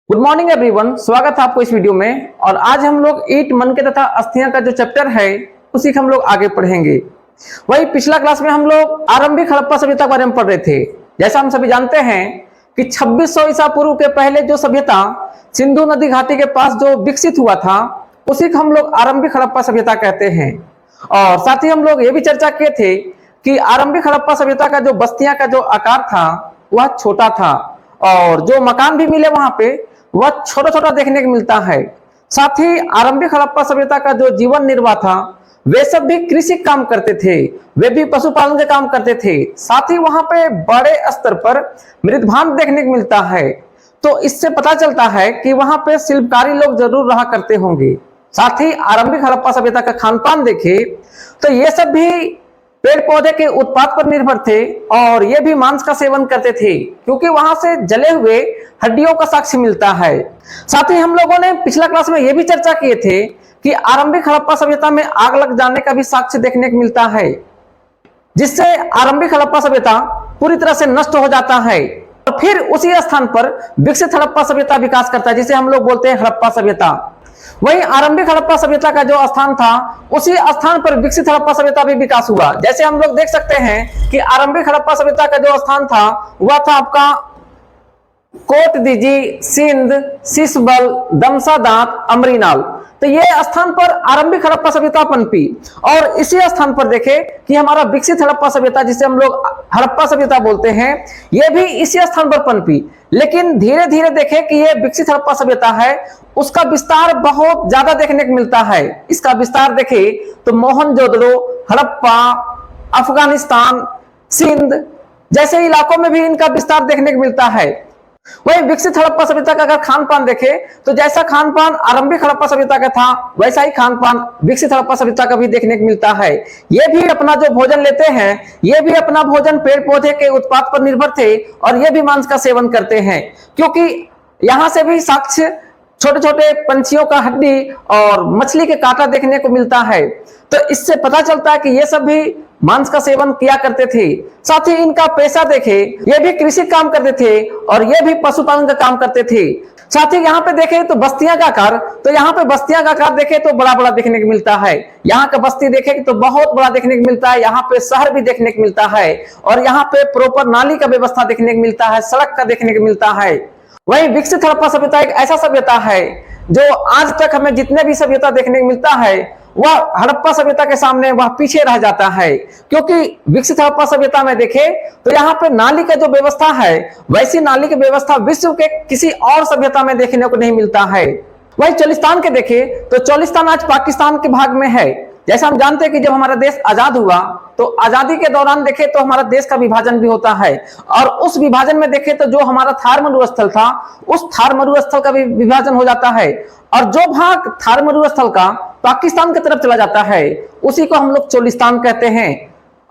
Good morning everyone, स्वागत है आपको इस वीडियो में। और आज हम लोग ईट, मन के तथा अस्थियां का जो चैप्टर है उसी का हम लोग आगे पढ़ेंगे। वही पिछला क्लास में हम लोग आरंभिक हड़प्पा सभ्यता के बारे में पढ़ रहे थे। जैसा हम सभी जानते हैं कि 2600 ईसा पूर्व के पहले जो सभ्यता सिंधु नदी घाटी के पास जो विकसित हुआ था उसी को हम लोग आरंभिक हड़प्पा सभ्यता कहते हैं। और साथ ही हम लोग ये भी चर्चा किए थे कि आरंभिक हड़प्पा सभ्यता का जो बस्तियां का जो आकार था वह छोटा था और जो मकान भी मिले वहां पे वह छोटा छोटा देखने को मिलता है। साथ ही आरंभिक हड़प्पा सभ्यता का जो जीवन निर्वाह था वे सब भी कृषि काम करते थे, वे भी पशुपालन के काम करते थे। साथ ही वहां पे बड़े स्तर पर मृदभांड देखने को मिलता है। तो इससे पता चलता है कि वहां पे शिल्पकारी लोग जरूर रहा करते होंगे। साथ ही आरंभिक हड़प्पा सभ्यता का खान पान देखे तो ये सब भी पेड़ पौधे के उत्पाद पर निर्भर थे और ये भी मांस का सेवन करते थे क्योंकि वहां से जले हुए हड्डियों का साक्ष्य मिलता है। साथ ही हम लोगों ने पिछला क्लास में यह भी चर्चा किए थे कि आरंभिक हड़प्पा सभ्यता में आग लग जाने का भी साक्ष्य देखने को मिलता है, जिससे आरंभिक हड़प्पा सभ्यता पूरी तरह से नष्ट हो जाता है और फिर उसी स्थान पर विकसित हड़प्पा सभ्यता विकास करता है, जिसे हम लोग बोलते हैं हड़प्पा सभ्यता। वही आरंभिक हड़प्पा सभ्यता का जो स्थान था उसी स्थान पर विकसित हड़प्पा सभ्यता भी विकास हुआ। जैसे हम लोग देख सकते हैं कि आरंभिक हड़प्पा सभ्यता का जो स्थान था वह था आपका कोट दीजी, सिंध, सिसबल, दमसादांत, अमरीनाल। तो ये स्थान पर आरंभिक हड़प्पा सभ्यता पनपी और इसी स्थान पर देखे कि हमारा विकसित हड़प्पा सभ्यता जिसे हम लोग हड़प्पा सभ्यता बोलते हैं ये भी इसी स्थान पर पनपी। लेकिन धीरे धीरे देखे कि ये विकसित हड़प्पा सभ्यता है उसका विस्तार बहुत ज्यादा देखने को मिलता है। इसका विस्तार देखे तो मोहनजोदड़ो, हड़प्पा, अफगानिस्तान, सिंध जैसे इलाकों में भी इनका विस्तार देखने को मिलता है। वही विकसित हड़प्पा सभ्यता का अगर खान पान देखे तो जैसा खान पान आरंभिक हड़प्पा सभ्यता का था वैसा ही खान पान विकसित हड़प्पा सभ्यता का भी देखने को मिलता है। ये भी अपना जो भोजन लेते हैं ये भी अपना भोजन पेड़ पौधे के उत्पाद पर निर्भर थे और ये भी मांस का सेवन करते हैं क्योंकि यहां से भी साक्ष्य छोटे छोटे पंछियों का हड्डी और मछली के कांटा देखने को मिलता है। तो इससे पता चलता है कि ये सब भी मांस का सेवन किया करते थे। साथ ही इनका पेशा देखे ये भी कृषि काम करते थे और ये भी पशुपालन का काम करते थे। साथ ही यहाँ पे देखे तो बस्तियां का आकार, तो यहाँ पे बस्तियां का आकार देखे तो बड़ा बड़ा देखने को मिलता है। यहाँ का बस्ती देखे तो बहुत बड़ा देखने को मिलता है। यहाँ पे शहर भी देखने को मिलता है और यहाँ पे प्रॉपर नाली का व्यवस्था देखने को मिलता है, सड़क का देखने को मिलता है। वही विकसित हड़प्पा सभ्यता एक ऐसा सभ्यता है जो आज तक हमें जितने भी सभ्यता देखने को मिलता है वह हड़प्पा सभ्यता के सामने वह पीछे रह जाता है क्योंकि विकसित हड़प्पा सभ्यता में देखे तो यहाँ पे नाली का जो व्यवस्था है वैसी नाली की व्यवस्था विश्व के किसी और सभ्यता में देखने को नहीं मिलता है। वही चोलिस्तान के देखे तो चोलिस्तान आज पाकिस्तान के भाग में है। जैसा हम जानते हैं कि जब हमारा देश आजाद हुआ तो आजादी के दौरान देखे तो हमारा देश का विभाजन भी होता है और उस विभाजन में देखे तो जो हमारा थार मरुस्थल था उस थार मरुस्थल का भी विभाजन हो जाता है और जो भाग थार मरुस्थल का पाकिस्तान की तरफ चला जाता है उसी को हम लोग चोलिस्तान कहते हैं।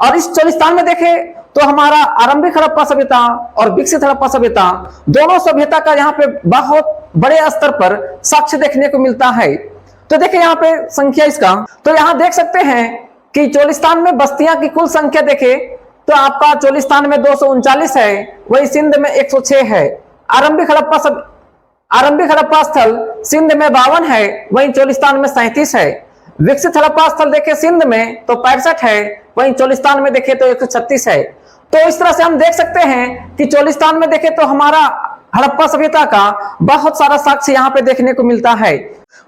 और इस चोलिस्तान में देखे तो हमारा आरंभिक हड़प्पा सभ्यता और विकसित हड़प्पा सभ्यता दोनों सभ्यता का यहाँ पे बहुत बड़े स्तर पर साक्ष्य देखने को मिलता है। तो देखिए यहाँ पे संख्या इसका, तो यहाँ देख सकते हैं कि चोलिस्तान में बस्तियां की कुल संख्या देखे तो आपका चोलिस्तान में 239 है, वही सिंध में 106 है। आरंभिक हड़प्पा स्थल सिंध में 52 है, वहीं चोलिस्तान में 37 है। विकसित हड़प्पा स्थल देखे सिंध में तो 65 है, वहीं चोलिस्तान में देखे तो 136 है। तो इस तरह से हम देख सकते हैं कि चोलिस्तान में देखे तो हमारा हड़प्पा सभ्यता का बहुत सारा साक्ष्य यहाँ पे देखने को मिलता है।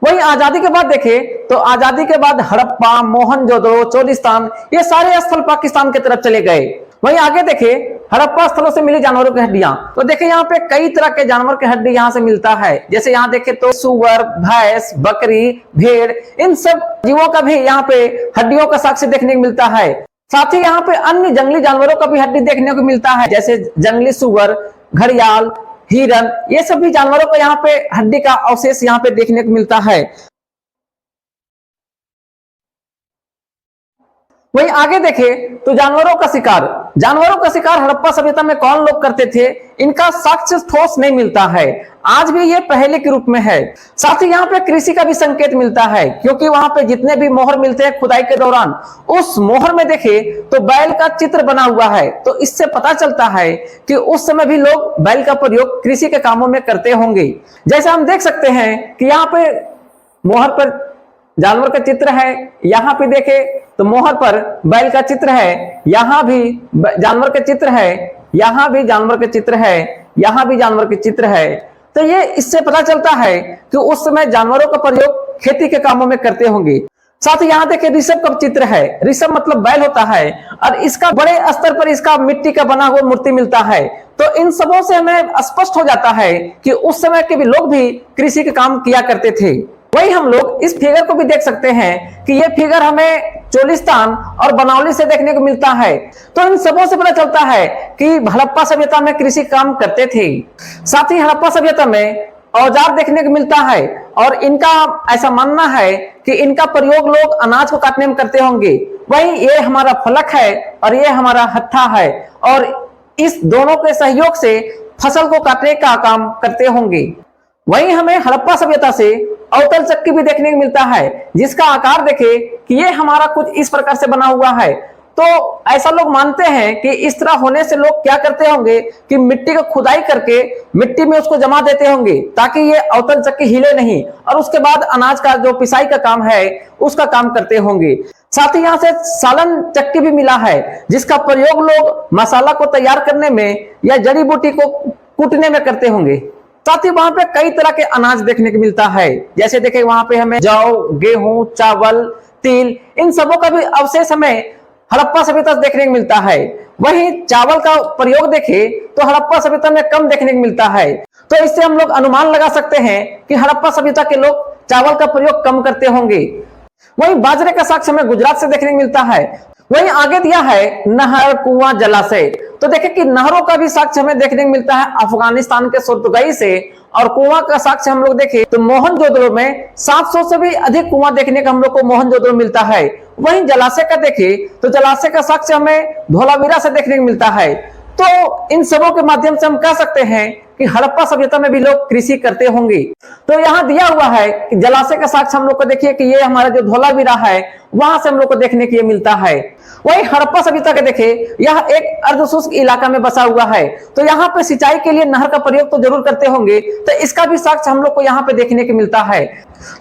वहीं आजादी के बाद देखे तो आजादी के बाद हड़प्पा, मोहनजोदड़ो, चोलिस्तान ये सारे स्थल पाकिस्तान की तरफ चले गए। वहीं आगे देखे हड़प्पा स्थलों से मिली जानवरों की हड्डियां, तो देखे यहाँ पे कई तरह के जानवर की हड्डी यहाँ से मिलता है। जैसे यहाँ देखे तो सुअर, भैंस, बकरी, भेड़ इन सब जीवों का भी यहाँ पे हड्डियों का साक्ष्य देखने को मिलता है। साथ ही यहाँ पे अन्य जंगली जानवरों का भी हड्डी देखने को मिलता है, जैसे जंगली सुअर, घड़ियाल, हिरन ये सभी जानवरों को यहाँ पे हड्डी का अवशेष यहाँ पे देखने को मिलता है। वहीं आगे देखे तो जानवरों का शिकार हड़प्पा सभ्यता में कौन लोग करते थे, इनका साक्ष्य ठोस नहीं मिलता है। आज भी ये पहले के रूप में है। साथ ही यहाँ पे कृषि का भी संकेत मिलता है, क्योंकि वहां पे जितने भी मोहर मिलते हैं खुदाई के दौरान, उस मोहर में देखे तो बैल का चित्र बना हुआ है। तो इससे पता चलता है कि उस समय भी लोग बैल का प्रयोग कृषि के कामों में करते होंगे। जैसा हम देख सकते हैं कि यहाँ पे मोहर पर जानवर का चित्र है, यहाँ पे देखे तो मोहर पर बैल का चित्र है, यहाँ भी जानवर का चित्र है, यहाँ भी जानवर का चित्र है, यहाँ भी जानवर के चित्र है। तो ये इससे पता चलता है कि उस समय जानवरों का प्रयोग खेती के कामों में करते होंगे। साथ ही यहाँ देखे ऋषभ का चित्र है, ऋषभ मतलब बैल होता है, और इसका बड़े स्तर पर इसका मिट्टी का बना हुआ मूर्ति मिलता है। तो इन सबों से हमें स्पष्ट हो जाता है कि उस समय के भी लोग भी कृषि के काम किया करते थे। वही हम लोग इस फिगर को भी देख सकते हैं कि ये फिगर हमें चोलिस्तान और बनौली से देखने को मिलता है। तो इन सबों से पता चलता है कि हड़प्पा सभ्यता में कृषि काम करते थे। साथ ही हड़प्पा सभ्यता में औजार देखने को मिलता है, और इनका ऐसा मानना है कि इनका प्रयोग लोग अनाज को काटने में करते होंगे। वही ये हमारा फलक है और ये हमारा हत्था है, और इस दोनों के सहयोग से फसल को काटने का काम करते होंगे। वहीं हमें हड़प्पा सभ्यता से अवतल चक्की भी देखने को मिलता है, जिसका आकार देखे कि ये हमारा कुछ इस प्रकार से बना हुआ है। तो ऐसा लोग मानते हैं कि इस तरह होने से लोग क्या करते होंगे कि मिट्टी को खुदाई करके मिट्टी में उसको जमा देते होंगे, ताकि ये अवतल चक्की हिले नहीं, और उसके बाद अनाज का जो पिसाई का काम है उसका काम करते होंगे। साथ ही यहाँ से सालन चक्की भी मिला है, जिसका प्रयोग लोग मसाला को तैयार करने में या जड़ी बूटी को कूटने में करते होंगे। साथ ही वहां पे कई तरह के अनाज देखने को मिलता है, जैसे देखे वहां पे हमें जौ, गेहूं, चावल, तिल, इन सबों का भी अवशेष हमें हड़प्पा सभ्यता से देखने को मिलता है। वहीं चावल का प्रयोग देखे तो हड़प्पा सभ्यता में कम देखने को मिलता है। तो इससे हम लोग अनुमान लगा सकते हैं कि हड़प्पा सभ्यता के लोग चावल का प्रयोग कम करते होंगे। वहीं बाजरे का साक्ष्य हमें गुजरात से देखने को मिलता है। वहीं आगे दिया है नहर, कुआं, जलाशय। तो देखें कि नहरों का भी साक्ष्य हमें देखने को मिलता है अफगानिस्तान के सुर्तुगाई से, और कुआं का साक्ष्य हम लोग देखें तो मोहनजोदड़ो में 700 से भी अधिक कुआं देखने का हम लोग को मोहनजोदड़ो मिलता है। वहीं जलाशय का देखें तो जलाशय का साक्ष्य हमें धोलावीरा से देखने को मिलता है। तो इन सबों के माध्यम से हम कह सकते हैं कि हड़प्पा सभ्यता में भी लोग कृषि करते होंगे। तो यहाँ दिया हुआ है कि जलाशय का साक्ष्य हम लोग को देखिए कि ये हमारा जो धोलावीरा है वहां से हम लोग को देखने के लिए मिलता है। वही हड़प्पा सभ्यता के देखे यह एक अर्धशुष्क इलाका में बसा हुआ है, तो यहाँ पे सिंचाई के लिए नहर का प्रयोग तो जरूर करते होंगे। तो इसका भी साक्ष्य हम लोग को यहाँ पे देखने को मिलता है।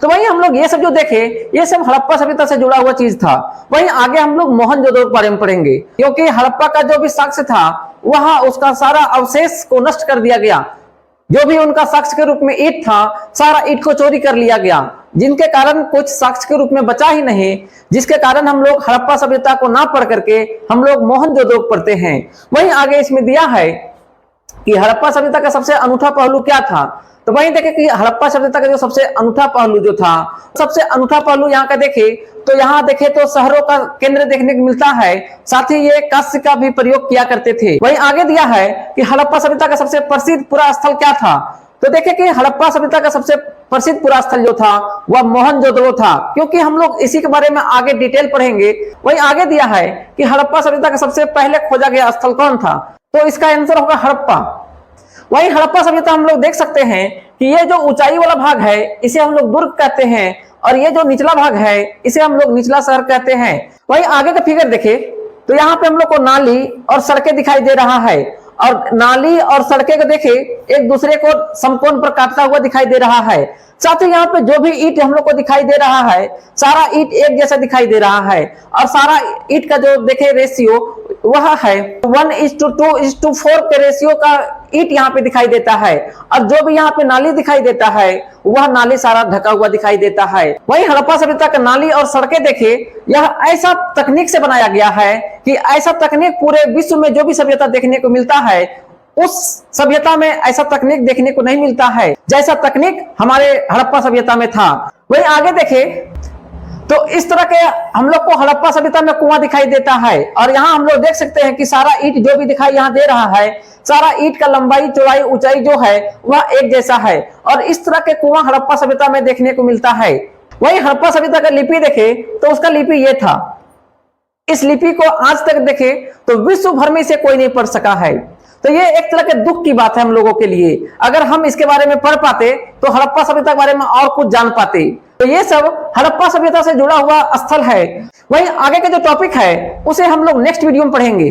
तो वही हम लोग ये सब जो देखे ये सब हड़प्पा सभ्यता से जुड़ा हुआ चीज था। वहीं आगे हम लोग मोहनजोदड़ो के बारे में पढ़ेंगे, क्योंकि हड़प्पा का जो भी साक्ष्य था वहां उसका सारा अवशेष को नष्ट कर दिया गया। जो भी उनका साक्ष्य के रूप में ईंट था, सारा ईंट को चोरी कर लिया गया, जिनके कारण कुछ साक्ष्य के रूप में बचा ही नहीं, जिसके कारण हम लोग हड़प्पा सभ्यता को ना पढ़ करके हम लोग मोहनजोदड़ो पढ़ते हैं। वहीं आगे इसमें दिया है कि हड़प्पा सभ्यता का सबसे अनूठा पहलू क्या था। तो वहीं देखे कि हड़प्पा सभ्यता का जो सबसे अनूठा पहलू जो था, सबसे अनूठा पहलू यहाँ का देखे तो यहाँ देखे तो शहरों का केंद्र देखने को मिलता है। साथ ही ये कांस्य का भी प्रयोग किया करते थे। वहीं आगे दिया है कि हड़प्पा सभ्यता का सबसे प्रसिद्ध पुरा स्थल क्या था। तो देखे कि हड़प्पा सभ्यता का सबसे प्रसिद्ध पुरा स्थल जो था वह मोहनजोदड़ो था, क्योंकि हम लोग इसी के बारे में आगे डिटेल पढ़ेंगे। वहीं आगे दिया है कि हड़प्पा सभ्यता का सबसे पहले खोजा गया स्थल कौन था, तो इसका आंसर होगा हड़प्पा। वहीं हड़प्पा सभ्यता हम लोग देख सकते हैं कि ये जो ऊंचाई वाला भाग है इसे हम लोग दुर्ग कहते हैं, और ये जो निचला भाग है इसे हम लोग निचला शहर कहते हैं। वहीं आगे का फिगर देखे तो यहाँ पे हम लोग को नाली और सड़कें दिखाई दे रहा है, और नाली और सड़कें को देखे एक दूसरे को समकोण पर काटता हुआ दिखाई दे रहा है। साथ ही यहाँ पे जो भी ईंट हम लोग को दिखाई दे रहा है सारा ईंट एक जैसा दिखाई दे रहा है, और सारा ईंट का जो देखे रेशियो वह है 1:2:4 के रेशियो का ईंट यहाँ पे दिखाई देता है। और जो भी यहाँ पे नाली दिखाई देता है वह नाली सारा ढका हुआ दिखाई देता है। वही हड़प्पा सभ्यता का नाली और सड़कें देखे यह ऐसा तकनीक से बनाया गया है कि ऐसा तकनीक पूरे विश्व में जो भी सभ्यता देखने को मिलता है उस सभ्यता में ऐसा तकनीक देखने को नहीं मिलता है जैसा तकनीक हमारे हड़प्पा सभ्यता में था। वही आगे देखे तो इस तरह के हम लोग को हड़प्पा सभ्यता में कुआं दिखाई देता है, और यहाँ हम लोग देख सकते हैं कि सारा ईंट जो भी दिखाई यहाँ दे रहा है सारा ईंट का लंबाई, चौड़ाई, ऊंचाई जो है वह एक जैसा है, और इस तरह के कुआं हड़प्पा सभ्यता में देखने को मिलता है। वही हड़प्पा सभ्यता का लिपि देखे तो उसका लिपि ये था। इस लिपि को आज तक देखे तो विश्व भर में इसे कोई नहीं पढ़ सका है। तो ये एक तरह के दुख की बात है हम लोगों के लिए। अगर हम इसके बारे में पढ़ पाते तो हड़प्पा सभ्यता के बारे में और कुछ जान पाते। तो ये सब हड़प्पा सभ्यता से जुड़ा हुआ स्थल है। वहीं आगे का जो टॉपिक है उसे हम लोग नेक्स्ट वीडियो में पढ़ेंगे।